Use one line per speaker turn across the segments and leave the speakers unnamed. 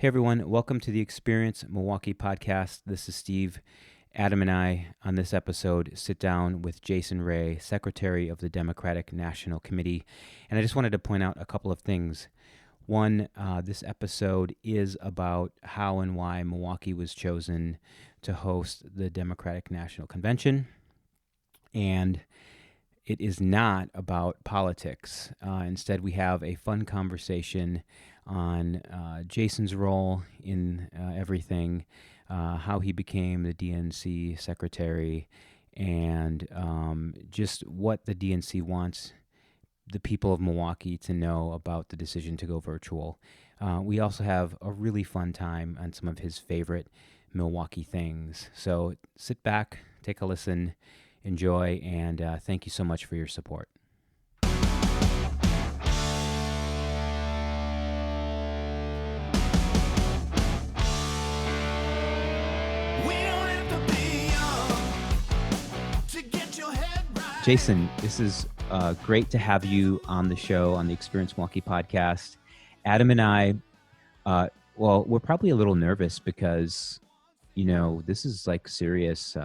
Hey everyone, welcome to the Experience Milwaukee podcast. This is Steve. Adam and I, on this episode, sit down with Jason Rae, Secretary of the Democratic National Committee. And I just wanted to point out a couple of things. One, this episode is about how and why Milwaukee was chosen to host the Democratic National Convention. And it is not about politics. Instead, we have a fun conversation on Jason's role in everything, how he became the DNC secretary, and just what the DNC wants the people of Milwaukee to know about the decision to go virtual. We also have a really fun time on some of his favorite Milwaukee things. So sit back, take a listen, enjoy, and thank you so much for your support. Jason, this is great to have you on the show on the Experience Milwaukee podcast. Adam and I, we're probably a little nervous because, this is like a serious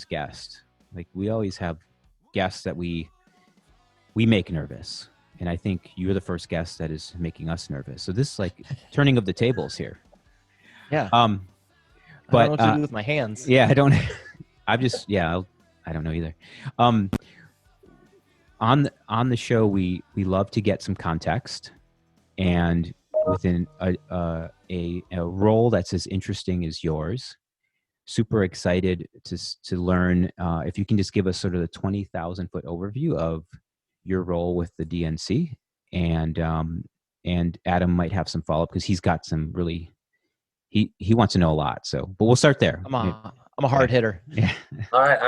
guest. Like we always have guests that we make nervous. And I think you're the first guest that is making us nervous. So this is like turning of the tables here.
Yeah.
But
I don't know what to do with my hands.
Yeah, I don't know either. On the show, we love to get some context, and within a role that's as interesting as yours, super excited to learn if you can just give us sort of the 20,000-foot overview of your role with the DNC, and Adam might have some follow up because he's got some really he wants to know a lot. So, but we'll start there.
I'm a hard hitter.
Yeah.
All right,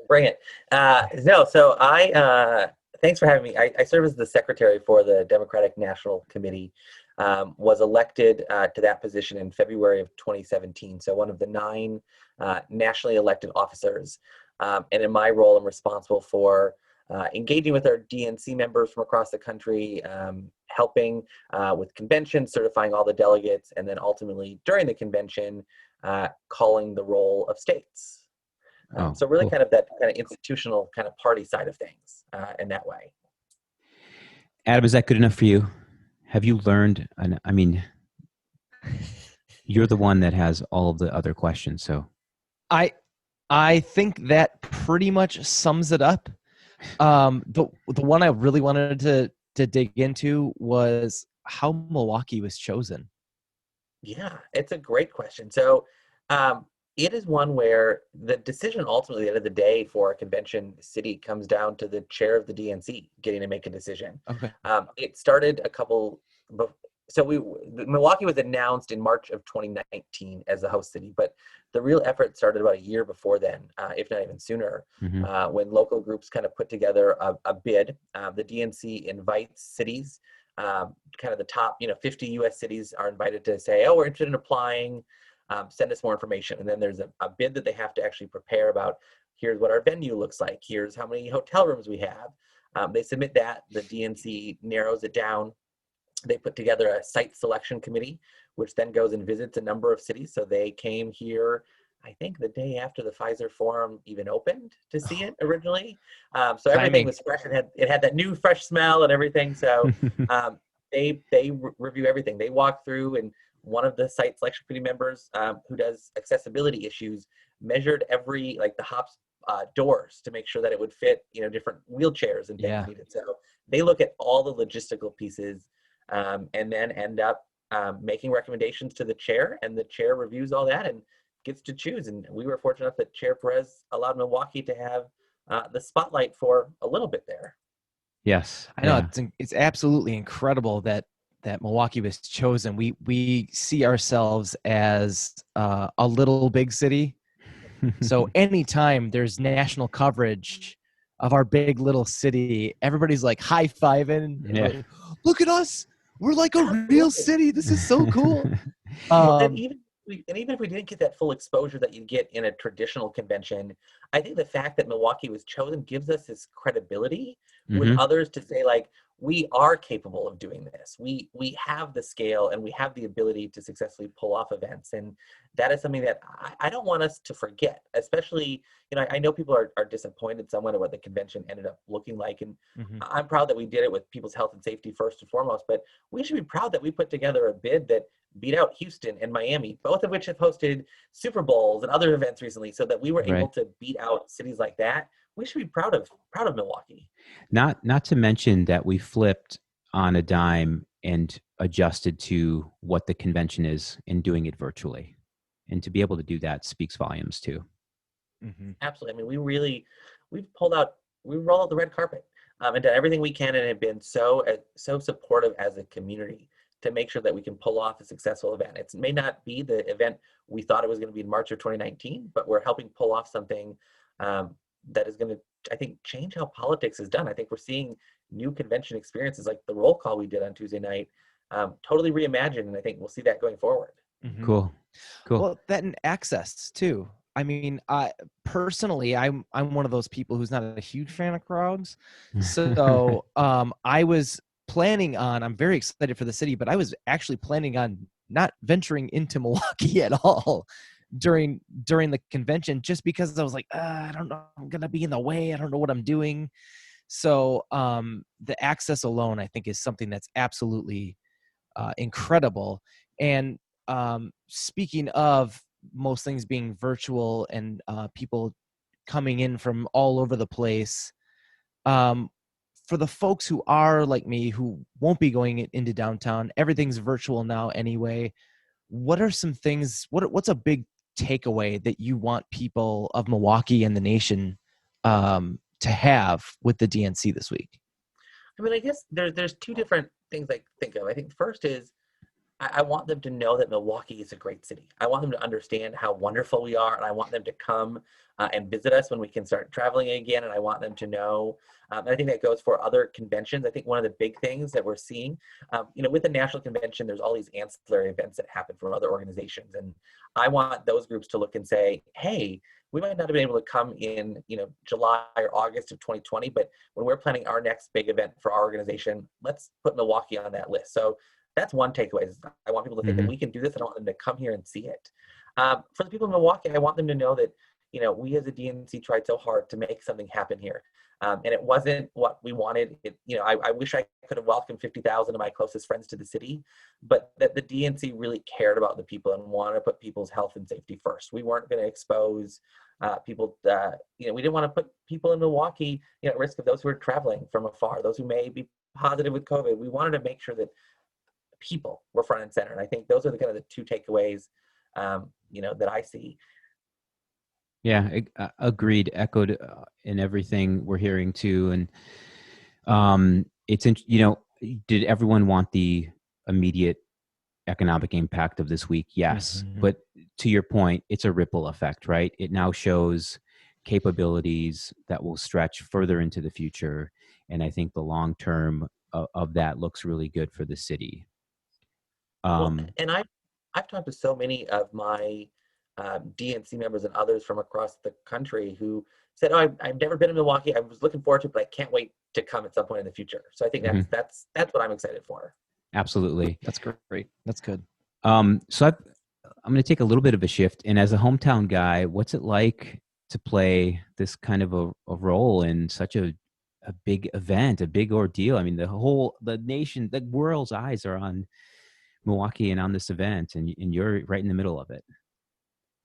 bring it. So I thanks for having me. I serve as the secretary for the Democratic National Committee. Was elected to that position in February of 2017. So one of the 9 nationally elected officers. And in my role, I'm responsible for engaging with our DNC members from across the country, helping with convention, certifying all the delegates, and then ultimately during the convention, calling the roll of states. So really cool. Kind of that kind of institutional kind of party side of things in that way.
Adam, is that good enough for you? Have you learned, you're the one that has all of the other questions, so.
I think that pretty much sums it up. The one I really wanted to dig into was how Milwaukee was chosen.
Yeah, it's a great question. So it is one where the decision ultimately at the end of the day for a convention city comes down to the chair of the DNC getting to make a decision.
Okay.
It started Milwaukee was announced in March of 2019 as the host city, but the real effort started about a year before then, if not even sooner, when local groups kind of put together a bid. The DNC invites cities, kind of the top, 50 U.S. cities are invited to say, oh, we're interested in applying, send us more information. And then there's a bid that they have to actually prepare about, here's what our venue looks like, here's how many hotel rooms we have. They submit that, the DNC narrows it down. They put together a site selection committee, which then goes and visits a number of cities. So they came here, I think the day after the Pfizer Forum even opened to see it originally. So everything was fresh. It had that new fresh smell and everything. So they review everything. They walk through, and one of the site selection committee members who does accessibility issues measured every, like the hops doors to make sure that it would fit, different wheelchairs and things needed. So they look at all the logistical pieces and then end up making recommendations to the chair, and the chair reviews all that and gets to choose. And we were fortunate enough that Chair Perez allowed Milwaukee to have the spotlight for a little bit there.
Yes,
I know. It's absolutely incredible that Milwaukee was chosen. We see ourselves as a little big city. So anytime there's national coverage of our big little city, everybody's like high-fiving. Like, look at us. We're like a real city. This is so cool.
And even if we didn't get that full exposure that you get in a traditional convention, I think the fact that Milwaukee was chosen gives us this credibility with others to say, like, we are capable of doing this. We have the scale and we have the ability to successfully pull off events. And that is something that I don't want us to forget, especially, I know people are disappointed somewhat at what the convention ended up looking like. And I'm proud that we did it with people's health and safety first and foremost, but we should be proud that we put together a bid that beat out Houston and Miami, both of which have hosted Super Bowls and other events recently, so that we were able to beat out cities like that. We should be proud of Milwaukee.
Not to mention that we flipped on a dime and adjusted to what the convention is and doing it virtually. And to be able to do that speaks volumes too.
Absolutely. I mean, we rolled out the red carpet and done everything we can, and have been so supportive as a community to make sure that we can pull off a successful event. It may not be the event we thought it was going to be in March of 2019, but we're helping pull off something that is going to, I think, change how politics is done. I think we're seeing new convention experiences like the roll call we did on Tuesday night, totally reimagined, and I think we'll see that going forward.
Cool.
Well, that and access too. I mean, personally, I'm one of those people who's not a huge fan of crowds. So I was planning on, I'm very excited for the city, but I was actually planning on not venturing into Milwaukee at all during the convention, just because I was like, I don't know, I'm going to be in the way. I don't know what I'm doing. So the access alone, I think, is something that's absolutely incredible. And speaking of most things being virtual and people coming in from all over the place, for the folks who are like me, who won't be going into downtown, everything's virtual now anyway. What are some things, what's a big takeaway that you want people of Milwaukee and the nation to have with the DNC this week?
I mean, I guess there's two different things I think of. I think first is I want them to know that Milwaukee is a great city. I want them to understand how wonderful we are, and I want them to come and visit us when we can start traveling again. And I want them to know, and I think that goes for other conventions. I think one of the big things that we're seeing, with the national convention, there's all these ancillary events that happen from other organizations. And I want those groups to look and say, hey, we might not have been able to come in, July or August of 2020, but when we're planning our next big event for our organization, let's put Milwaukee on that list. So that's one takeaway. I want people to think that we can do this, and I want them to come here and see it. For the people in Milwaukee, I want them to know that, we as a DNC tried so hard to make something happen here. And it wasn't what we wanted. I wish I could have welcomed 50,000 of my closest friends to the city, but that the DNC really cared about the people and wanted to put people's health and safety first. We weren't going to expose people, we didn't want to put people in Milwaukee, at risk of those who are traveling from afar, those who may be positive with COVID. We wanted to make sure that people were front and center. And I think those are the two takeaways, that I see.
Yeah, agreed, echoed in everything we're hearing too. And did everyone want the immediate economic impact of this week? Yes. But to your point, it's a ripple effect, right? It now shows capabilities that will stretch further into the future. And I think the long term of that looks really good for the city.
And I've talked to so many of my DNC members and others from across the country who said, "Oh, I've never been in Milwaukee. I was looking forward to it, but I can't wait to come at some point in the future." So I think that's what I'm excited for.
Absolutely,
that's great. That's good.
So I'm going to take a little bit of a shift, and as a hometown guy, what's it like to play this kind of a role in such a big event, a big ordeal? I mean, the nation, the world's eyes are on Milwaukee and on this event, and you're right in the middle of it.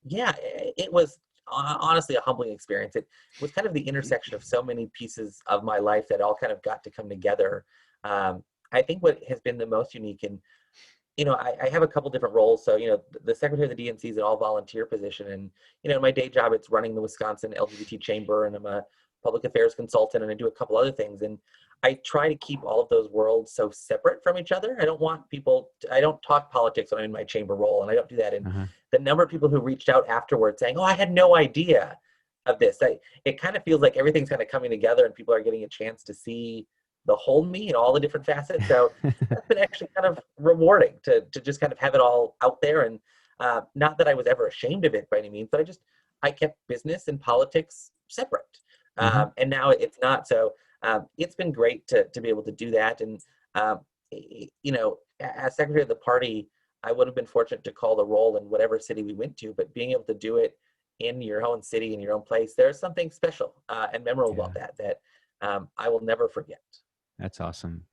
Yeah, it was honestly a humbling experience. It was kind of the intersection of so many pieces of my life that all kind of got to come together. I think what has been the most unique, and I have a couple different roles. So the secretary of the DNC is an all volunteer position, and in my day job it's running the Wisconsin LGBT chamber, and I'm a public affairs consultant, and I do a couple other things. And I try to keep all of those worlds so separate from each other. I don't want people I don't talk politics when I'm in my chamber role, and I don't do that. And the number of people who reached out afterwards saying, "Oh, I had no idea of this." It kind of feels like everything's kind of coming together, and people are getting a chance to see the whole me and all the different facets. So that's been actually kind of rewarding to just kind of have it all out there. And not that I was ever ashamed of it by any means, but I kept business and politics separate. And now it's not. So it's been great to be able to do that. And, as secretary of the party, I would have been fortunate to call the roll in whatever city we went to, but being able to do it in your own city, in your own place, there's something special and memorable about that I will never forget.
That's awesome.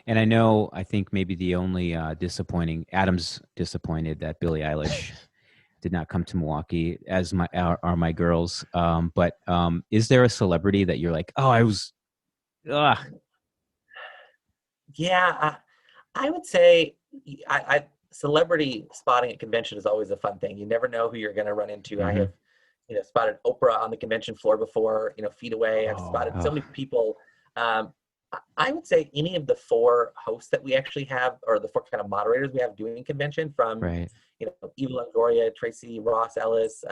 And I think maybe the only Adam's disappointed that Billie Eilish did not come to Milwaukee, as are my girls. But is there a celebrity that you're like, oh,
Yeah, I would say celebrity spotting at convention is always a fun thing. You never know who you're going to run into. I have, spotted Oprah on the convention floor before, feet away. I've spotted so many people. I would say any of the 4 hosts that we actually have, or the 4 kind of moderators we have doing convention, from, Eva Longoria, Tracy Ross Ellis.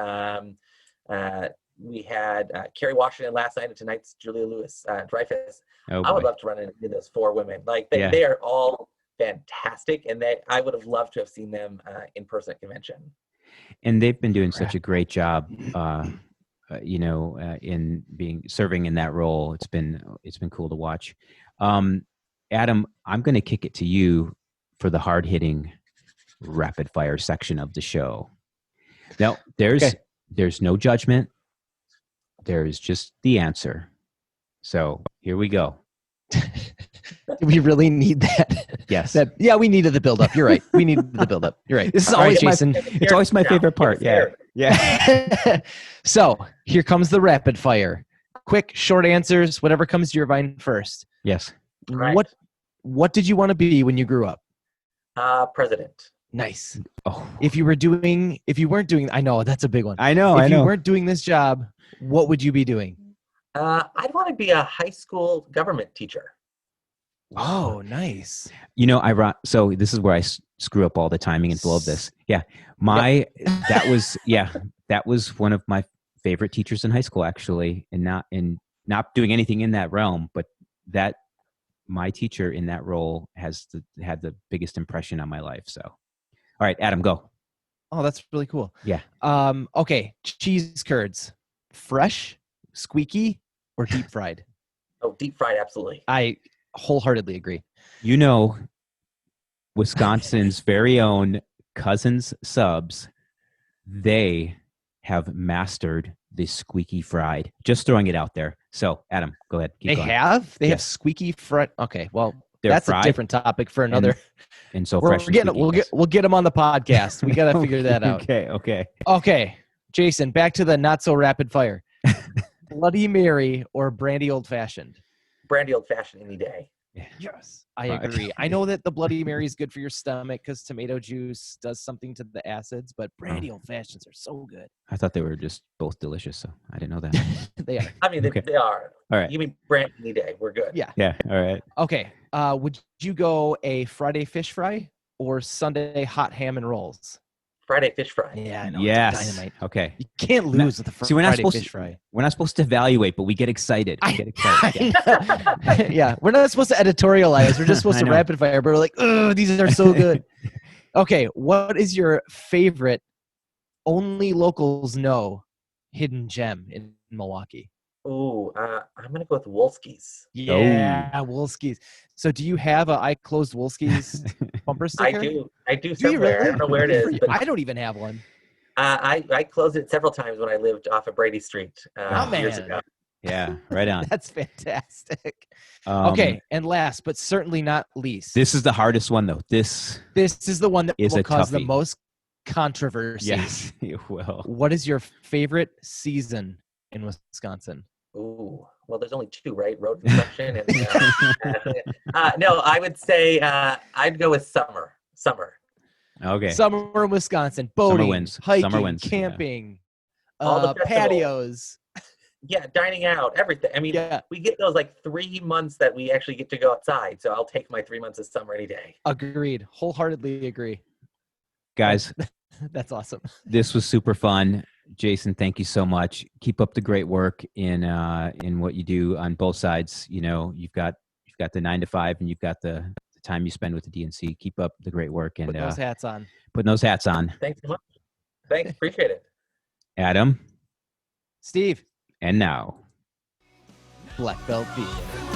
We had Kerry Washington last night, and tonight's Julia Louis Dreyfus. I would love to run into those 4 women. Like they are all fantastic, and I would have loved to have seen them in person at convention.
And they've been doing such a great job, in serving in that role. It's been cool to watch. Adam, I'm going to kick it to you for the hard hitting rapid fire section of the show. Now, there's no judgment. There's just the answer. So here we go.
Do we really need that?
Yes.
We needed the build up. You're right. We needed the build up. You're right.
This is always Jason. It's always my favorite part. Yeah.
So here comes the rapid fire. Quick, short answers. Whatever comes to your mind first.
Yes.
Right.
What did you want to be when you grew up?
President.
Nice.
Oh.
If you weren't doing, I know that's a big one.
I know.
If you weren't doing this job, what would you be doing?
I'd want to be a high school government teacher.
Oh, nice.
So this is where I screw up all the timing and flow of this. Yeah. That was one of my favorite teachers in high school, actually, and not doing anything in that realm, but that my teacher in that role had the biggest impression on my life. So, all right, Adam, go.
Oh, that's really cool.
Yeah.
Okay. Cheese curds, fresh, squeaky, or deep fried?
Oh, deep fried, absolutely.
I wholeheartedly agree.
Wisconsin's very own Cousins Subs, they have mastered the squeaky fried. Just throwing it out there. So, Adam, go ahead.
They have squeaky fried. Okay, well, that's a different topic for another.
And so
we'll get them on the podcast. We got to figure that out. Okay. Jason, back to the not so rapid fire. Bloody Mary or brandy old fashioned?
Brandy old fashioned any day.
Yes, I agree. I know that the Bloody Mary is good for your stomach because tomato juice does something to the acids, but brandy old fashions are so good.
I thought they were just both delicious, so I didn't know that.
They are.
I mean, they are.
All right.
You mean brandy any day? We're good.
Yeah.
Yeah. All right.
Okay. Would you go a Friday fish fry or Sunday hot ham and rolls?
Friday fish fry.
Yeah, I know.
Yes.
Dynamite.
Okay.
You can't lose with the Friday fish fry.
We're not supposed to evaluate, but we get excited.
Yeah, we're not supposed to editorialize. We're just supposed to rapid fire. But we're like, oh, these are so good. Okay, what is your favorite only locals know hidden gem in Milwaukee?
Oh, I'm going to go with Wolski's.
Yeah, Wolski's. So do you have a I Closed Wolski's bumper sticker?
I do somewhere. I don't know where it is. But
I don't even have one.
I closed it several times when I lived off of Brady Street years ago.
Yeah, right on.
That's fantastic. Okay, and last but certainly not least.
This is the hardest one, though. This
is the one that will cause the
toughie.
most controversy.
Yes, it will.
What is your favorite season in Wisconsin?
Ooh, well, there's only 2, right? Road construction and no, I would say I'd go with summer.
Okay.
Summer in Wisconsin, boating, hiking, camping,
all the
patios.
Yeah, dining out, everything. I mean, we get those like 3 months that we actually get to go outside. So I'll take my 3 months of summer any day.
Agreed. Wholeheartedly agree.
Guys,
that's awesome.
This was super fun. Jason, thank you so much. Keep up the great work in what you do on both sides. You've got the 9 to 5 and you've got the time you spend with the DNC. Keep up the great work and
putting those hats on.
Putting those hats on.
Thanks so much. Thanks, appreciate it.
Adam,
Steve,
and now
Black Belt Vegan.